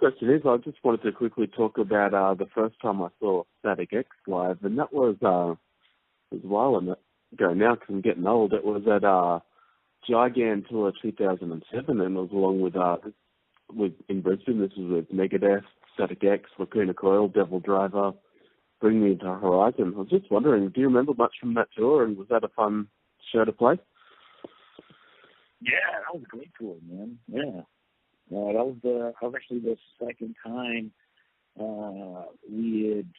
question is, I just wanted to quickly talk about the first time I saw Static X live, and that was a while ago now because I'm getting old. It was at Gigan Tour 2007, and it was along with in Brisbane. This was with Megadeth, Static X, Lacuna Coil, Devil Driver, Bring Me to Horizon. I was just wondering, do you remember much from that tour, and was that a fun show to play? Yeah, that was a great tour, man. Yeah. That was actually the second time we had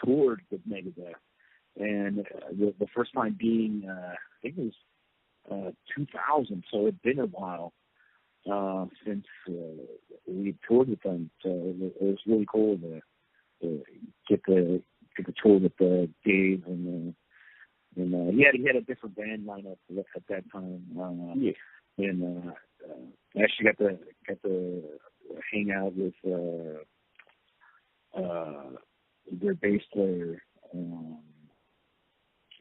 toured with Megadeth, and the first time being I think it was 2000, so it had been a while since we toured with them. So it was really cool to get the tour with Dave and he had a different band lineup at that time. Yeah. And I actually got to hang out with their bass player.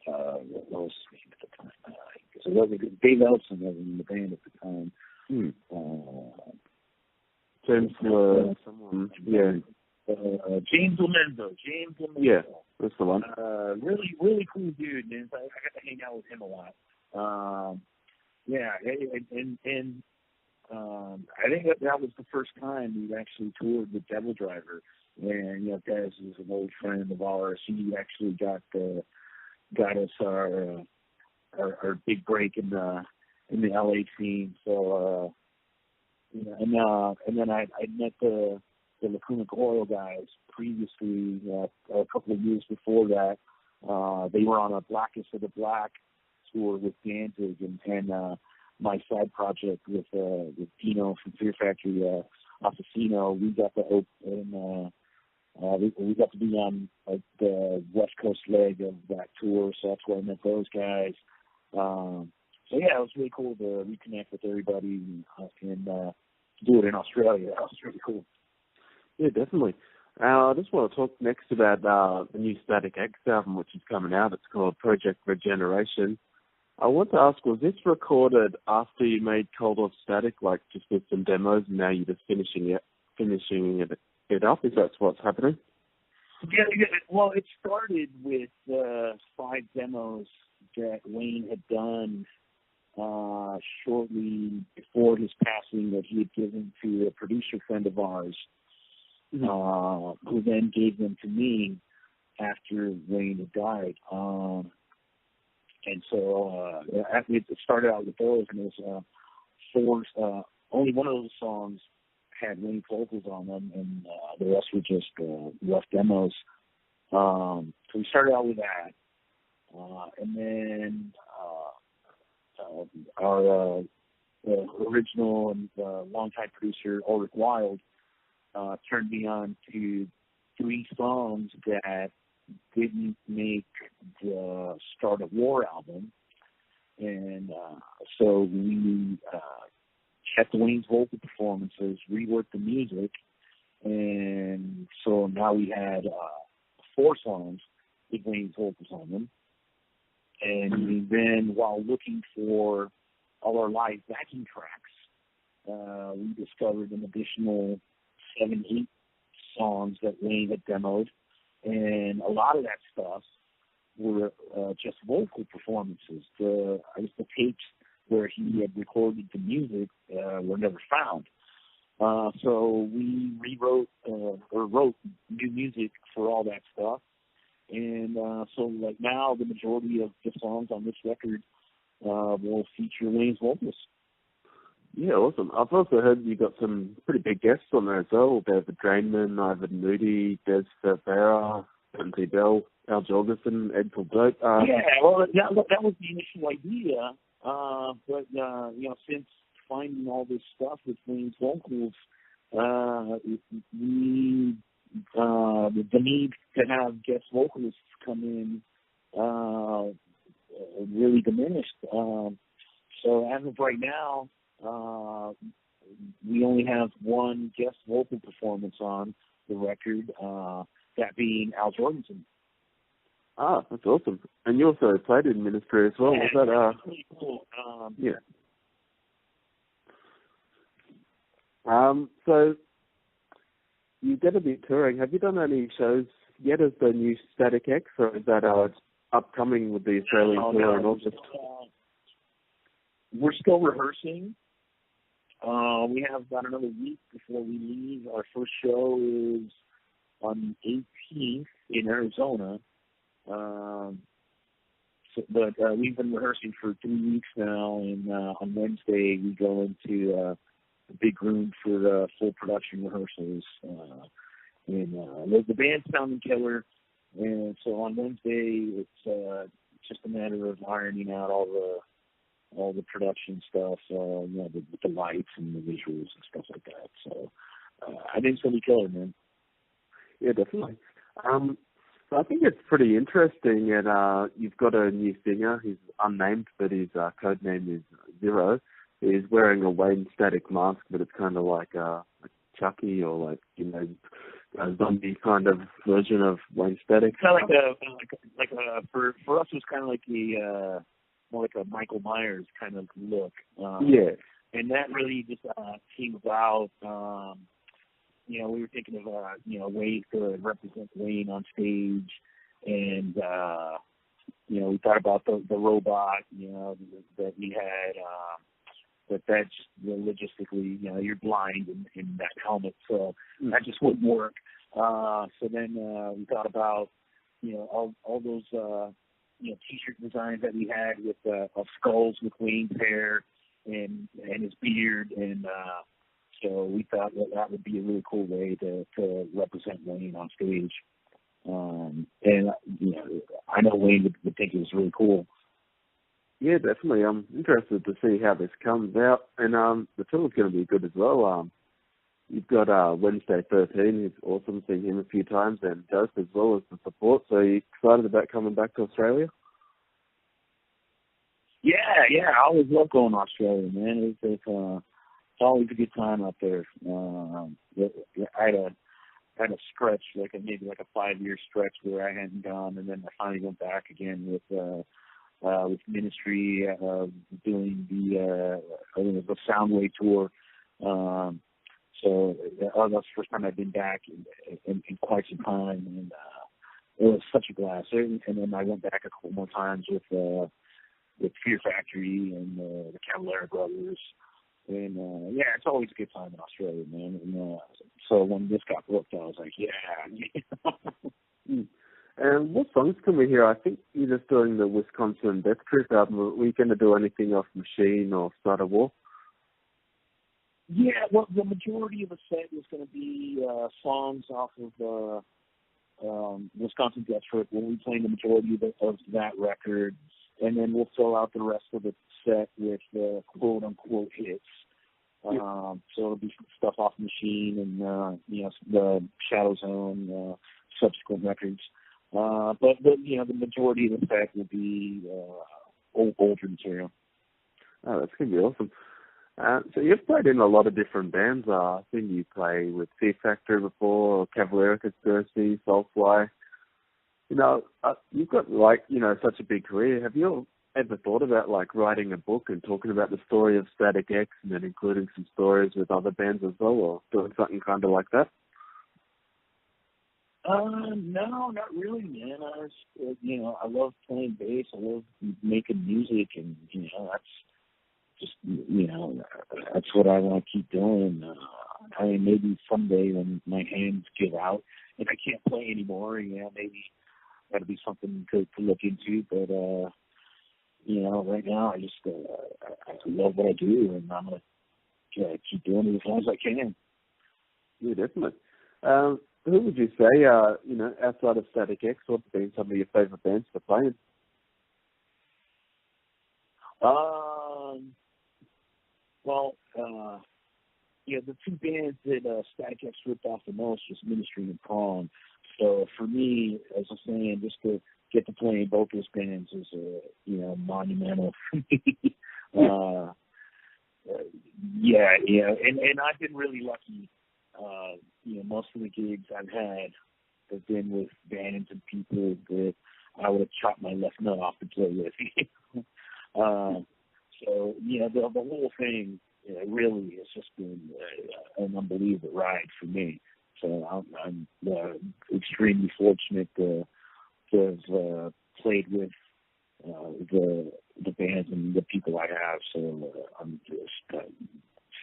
What was his name at the time? So it wasn't Dave Ellison was in the band at the time. James, someone, yeah. James Lomenzo. Yeah, that's the one. Really, really cool dude, man. I got to hang out with him a lot. Yeah, and I think that was the first time we actually toured with Devil Driver, and Dez is an old friend of ours. He actually got us our big break in the LA scene. So and then I met the Lacuna Coil guys previously a couple of years before that. They were on a Blackest of the Black tour with Danzig and my side project with Dino from Fear Factory, Assassino. We got to open, we got to be on the West Coast leg of that tour, so that's where I met those guys. So yeah, it was really cool to reconnect with everybody and do it in Australia. That was really cool. Yeah, definitely. I just want to talk next about the new Static X album, which is coming out. It's called Project Regeneration. I want to ask, was this recorded after you made Cold Off Static, like just with some demos, and now you're just finishing it up? Is that what's happening? Yeah. Well, it started with 5 demos that Wayne had done shortly before his passing that he had given to a producer friend of ours, who then gave them to me after Wayne had died. And so it started out with those, and it was 4. Only one of those songs had Wayne vocals on them, and the rest were just rough demos. So we started out with that, and then our original and longtime producer Ulrich Wild turned me on to 3 songs that didn't make the Start of War album, and so we kept Wayne's vocal performances, reworked the music, and so now we had 4 songs with Wayne's vocals on them. And then while looking for all our live backing tracks, we discovered an additional 7-8 songs that Wayne had demoed. And a lot of that stuff were just vocal performances. The tapes where he had recorded the music were never found. So we rewrote or wrote new music for all that stuff. And so like now the majority of the songs on this record will feature Wayne's vocals. Yeah, awesome. I've also heard you got some pretty big guests on there as well. David Drainman, Ivan Moody, Des Cervera, Anthony Bell, Al Jorgensen, Ed Colbert. Yeah, well, that was the initial idea. But since finding all this stuff with Wayne's vocals, the need to have guest vocalists come in really diminished. So as of right now, we only have one guest vocal performance on the record, that being Al Jorgensen. Ah, that's awesome. And you also played in Ministry as well. Yeah, was that that's pretty cool. Yeah. So you're going to be touring. Have you done any shows yet as the new Static X, or is that upcoming with the Australian tour in August? We're still rehearsing. We have about another week before we leave. Our first show is on the 18th in Arizona. But we've been rehearsing for 3 weeks now, and on Wednesday we go into the big room for the full production rehearsals. The band's sounding killer, and so on Wednesday it's just a matter of ironing out all the production stuff, the lights and the visuals and stuff like that. So I think it's gonna be killer, man. Yeah, definitely. So I think it's pretty interesting, and you've got a new singer. He's unnamed, but his code name is Zero. He's wearing a Wayne Static mask, but it's kind of like a Chucky or a zombie kind of version of Wayne Static. Kind of for us, it was kind of like more like a Michael Myers kind of look. Yeah. And that really just came about. We were thinking of ways to represent Wayne on stage, and we thought about the robot, that we had. But that's logistically, you're blind in that helmet, so that just wouldn't work. So then we thought about, all those, T-shirt designs that we had with of skulls with Wayne's hair and his beard, and so we thought that would be a really cool way to represent Wayne on stage. And I know Wayne would think it was really cool. Yeah, definitely. I'm interested to see how this comes out, and the tour's going to be good as well. You've got Wednesday 13. He's awesome, seen him a few times, and Dope as well as the support. So are you excited about coming back to Australia? Yeah, I always love going to Australia, man. It's always a good time out there. I had a stretch, maybe a 5-year stretch where I hadn't gone, and then I finally went back again with Ministry, doing the Soundway tour. So that's the first time I've been back in quite some time, and it was such a blast. And then I went back a couple more times with Fear Factory and the Cavalera Brothers. And it's always a good time in Australia, man. And so when this got booked, I was like, yeah. And what songs can we hear? I think you're just doing the Wisconsin Death Trip album. Are we going to do anything off Machine or Start a War? Yeah, well, the majority of the set is going to be songs off of Wisconsin Death Trip. We'll be playing the majority of that record, and then we'll fill out the rest of the set with quote-unquote hits. So it'll be stuff off Machine and, the Shadow Zone, subsequent records. But the majority of the set will be older material. Oh, that's going to be awesome. So you've played in a lot of different bands. I think you play with Fear Factory before, or Cavalera Conspiracy, Soulfly. You've got such a big career. Have you ever thought about writing a book and talking about the story of Static X and then including some stories with other bands as well, or doing something kind of like that? No, not really, man. I love playing bass. I love making music, and that's just that's what I want to keep doing. Maybe someday when my hands give out and I can't play anymore, maybe that'll be something to look into. But right now I just I love what I do, and I'm gonna keep doing it as long as I can. Yeah, definitely. Who would you say, outside of Static X, what have been some of your favourite bands to play in? The two bands that Static X ripped off the most was Ministry and Prong. So for me, as I'm saying, just to get to play in both those bands is, monumental for me. And I've been really lucky. Most of the gigs I've had have been with bands and people that I would have chopped my left nut off to play with. The whole thing really has just been an unbelievable ride for me. So extremely fortunate to have played with the bands and the people I have. So I'm just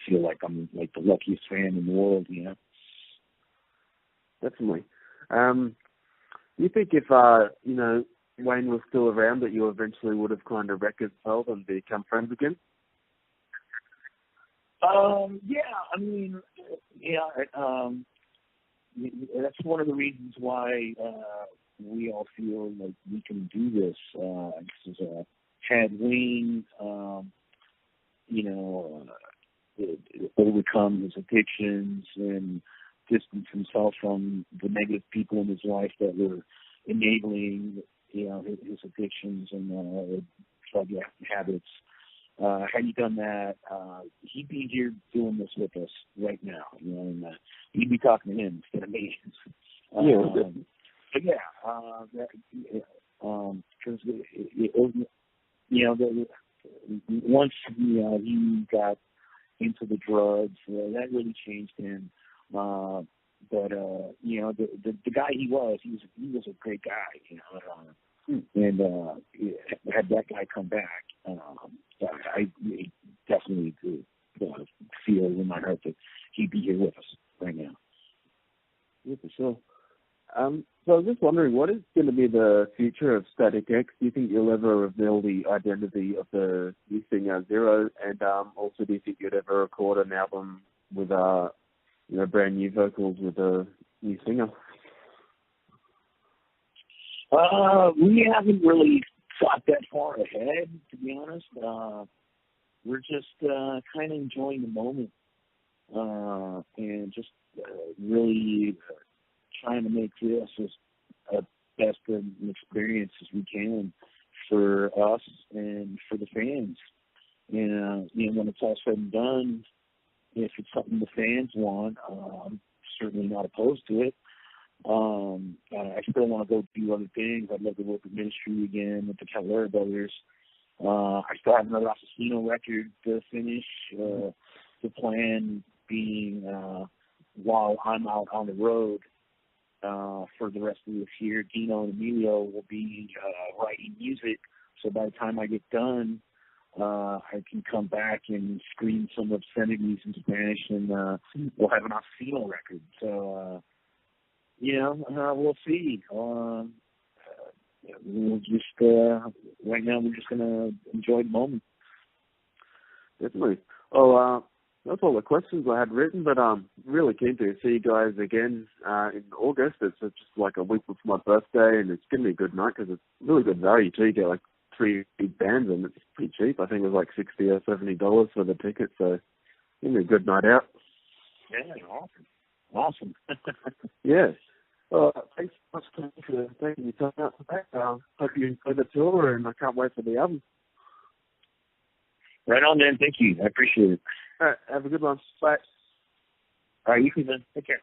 feel like I'm like the luckiest fan in the world, you know. Definitely. You think if Wayne was still around, that you eventually would have kind of reconciled and become friends again? Yeah, I mean, that's one of the reasons why we all feel like we can do this. Had Wayne, overcome his addictions and distance himself from the negative people in his life that were enabling, his addictions and drug habits. Had he done that, he'd be here doing this with us right now, and you'd be talking to him instead of me. But yeah, because once he got into the drugs, that really changed him. But the guy he was a great guy, and had that guy come back, I definitely feel in my heart that he'd be here with us right now. Yeah, for sure. So I was just wondering, what is going to be the future of Static X? Do you think you'll ever reveal the identity of the new singer Zero? And also, do you think you'd ever record an album with brand new vocals with a new singer? We haven't really thought that far ahead, to be honest. We're just kind of enjoying the moment and just really trying to make this as best an experience as we can for us and for the fans. And when it's all said and done, if it's something the fans want, I'm certainly not opposed to it. I still want to go do other things. I'd love to work with Ministry again, with the Calera Brothers. I still have another Assassino record to finish. The plan being, while I'm out on the road for the rest of this year, Dino and Emilio will be writing music. So by the time I get done, I can come back and scream some obscenities in Spanish, and we'll have an Assassino record. So, we'll see. We'll just right now we're just gonna enjoy the moment. Definitely. Well, that's all the questions I had written, but really keen to see you guys again in August. It's just like a week before my birthday, and it's gonna be a good night because it's really good value too. You get like 3 big bands, and it's pretty cheap. I think it was like $60 or $70 for the ticket, so it's gonna be a good night out. Yeah, awesome. Yeah. Thanks so much for taking your time out today. Hope you enjoy the tour, and I can't wait for the album. Right on, man. Thank you. I appreciate it. All right. Have a good one. Bye. All right. You too, man. Take care.